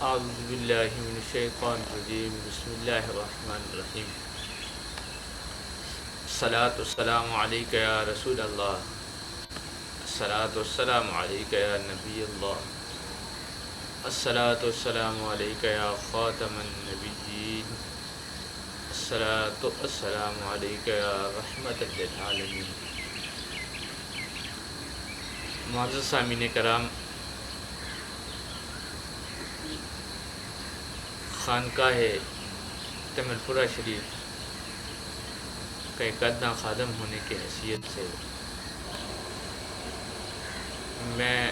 اعوذ باللہ من الشیطان الرجیم بسم اللہ الرحمن الرحیم الصلاۃ والسلام علیک یا رسول اللہ الصلاۃ والسلام علیک یا نبی اللہ الصلاۃ والسلام علیک یا خاتم النبیین الصلاۃ والسلام علیک یا رحمت للعالمین۔ معزز سامعین کرام، خانقاہ تمل پورہ شریف کا ایک ادنا خادم ہونے کی حیثیت سے میں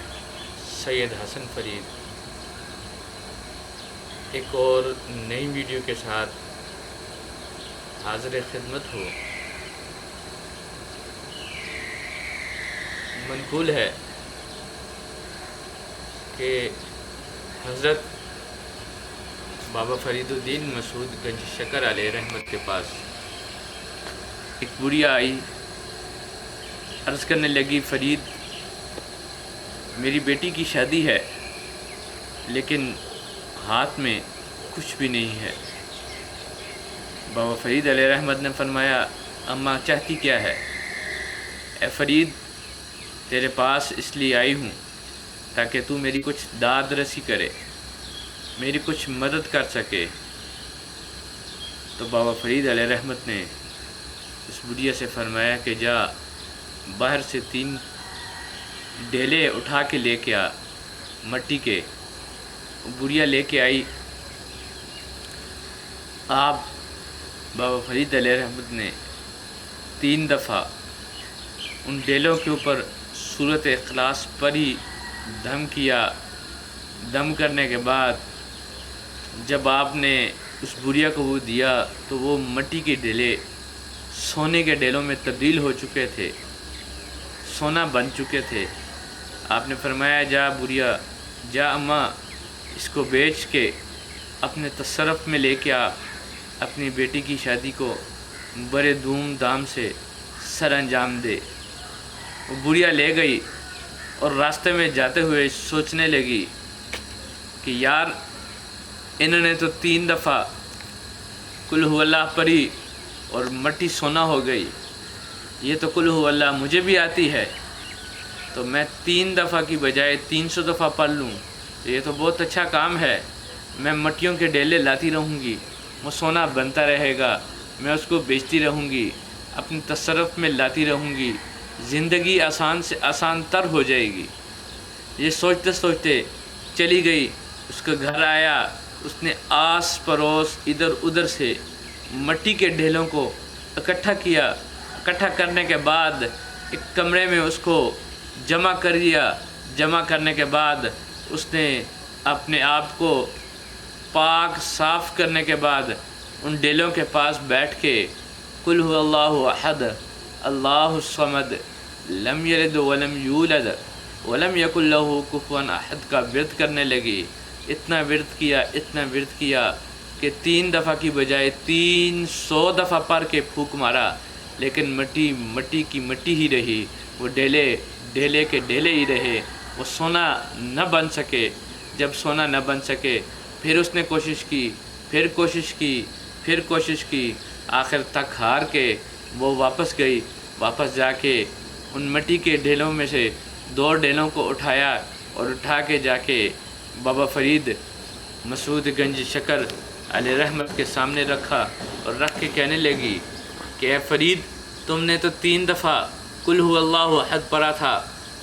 سید حسن فرید ایک اور نئی ویڈیو کے ساتھ حاضر خدمت ہوں۔ منقول ہے کہ حضرت بابا فرید الدین مسعود گنج شکر علیہ رحمت کے پاس ایک بڑھیا آئی، عرض کرنے لگی، فرید میری بیٹی کی شادی ہے لیکن ہاتھ میں کچھ بھی نہیں ہے۔ بابا فرید علیہ رحمت نے فرمایا، اماں چاہتی کیا ہے؟ اے فرید، تیرے پاس اس لیے آئی ہوں تاکہ تو میری کچھ داد رسی کرے، میری کچھ مدد کر سکے۔ تو بابا فرید علیہ رحمت نے اس بڑھیا سے فرمایا کہ جا باہر سے 3 ڈیلے اٹھا کے لے کے آ مٹی کے۔ بڑھیا لے کے آئی۔ آپ بابا فرید علیہ رحمت نے 3 دفعہ ان ڈیلوں کے اوپر سورۃ اخلاص پر ہی دم کیا۔ دم کرنے کے بعد جب آپ نے اس بڑھیا کو وہ دیا تو وہ مٹی کے ڈیلے سونے کے ڈیلوں میں تبدیل ہو چکے تھے، سونا بن چکے تھے۔ آپ نے فرمایا، جا بڑھیا، جا اماں، اس کو بیچ کے اپنے تصرف میں لے کے آ، اپنی بیٹی کی شادی کو بڑے دھوم دھام سے سر انجام دے۔ وہ بڑھیا لے گئی اور راستے میں جاتے ہوئے سوچنے لگی کہ یار، انہوں نے تو 3 دفعہ قل هو اللہ پڑھی اور مٹی سونا ہو گئی، یہ تو قل هو اللہ مجھے بھی آتی ہے، تو میں 3 دفعہ کی بجائے 300 دفعہ پڑھ لوں تو یہ تو بہت اچھا کام ہے۔ میں مٹیوں کے ڈیلے لاتی رہوں گی، وہ سونا بنتا رہے گا، میں اس کو بیچتی رہوں گی، اپنے تصرف میں لاتی رہوں گی، زندگی آسان سے آسان تر ہو جائے گی۔ یہ سوچتے سوچتے چلی گئی۔ اس کا گھر آیا، اس نے آس پڑوس ادھر ادھر سے مٹی کے ڈھیلوں کو اکٹھا کیا۔ اکٹھا کرنے کے بعد ایک کمرے میں اس کو جمع کر دیا۔ جمع کرنے کے بعد اس نے اپنے آپ کو پاک صاف کرنے کے بعد ان ڈیلوں کے پاس بیٹھ کے قل هو اللہ احد اللہ الصمد لم یلد ولم یولد ولم یکن لہ کفوا احد کا ورد کرنے لگی۔ اتنا ورد کیا کہ 3 دفعہ کی بجائے 300 دفعہ پڑھ کے پھونک مارا، لیکن مٹی کی مٹی ہی رہی، وہ ڈیلے کے ڈیلے ہی رہے، وہ سونا نہ بن سکے۔ جب سونا نہ بن سکے پھر اس نے کوشش کی، آخر تک ہار کے وہ واپس گئی۔ واپس جا کے ان مٹی کے ڈھیلوں میں سے 2 ڈھیلوں کو اٹھایا اور اٹھا کے جا کے بابا فرید مسعود گنج شکر علیہ رحمت کے سامنے رکھا اور رکھ کے کہنے لگی کہ اے فرید، تم نے تو 3 دفعہ قل هو اللہ احد پڑھا تھا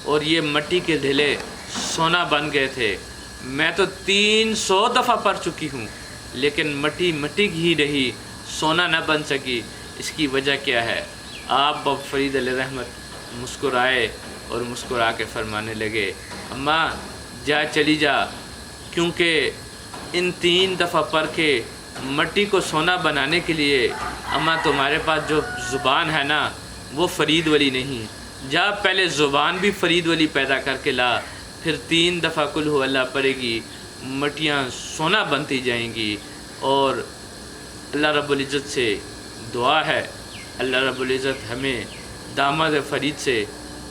اور یہ مٹی کے ڈھیلے سونا بن گئے تھے۔ میں تو 300 دفعہ پڑھ چکی ہوں لیکن مٹی ہی رہی، سونا نہ بن سکی۔ اس کی وجہ کیا ہے؟ آپ بابا فرید علیہ رحمت مسکرائے اور مسکرا کے فرمانے لگے، اماں جا، چلی جا، کیونکہ ان 3 دفعہ پڑھ کے مٹی کو سونا بنانے کے لیے اماں تمہارے پاس جو زبان ہے نا وہ فرید ولی نہیں۔ جا پہلے زبان بھی فرید ولی پیدا کر کے لا، پھر 3 دفعہ قل هو اللہ پڑھے گی، مٹیاں سونا بنتی جائیں گی۔ اور اللہ رب العزت سے دعا ہے، اللہ رب العزت ہمیں داماد فرید سے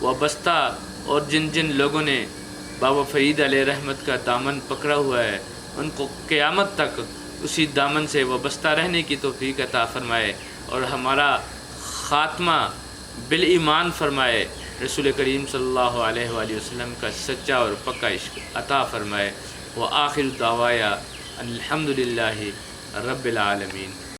وابستہ اور جن لوگوں نے بابا فرید علیہ رحمت کا دامن پکڑا ہوا ہے ان کو قیامت تک اسی دامن سے وابستہ رہنے کی توفیق عطا فرمائے، اور ہمارا خاتمہ بالایمان فرمائے، رسول کریم صلی اللہ علیہ وآلہ وسلم کا سچا اور پکا عشق عطا فرمائے۔ وآخر دعوایا الحمدللہ رب العالمین۔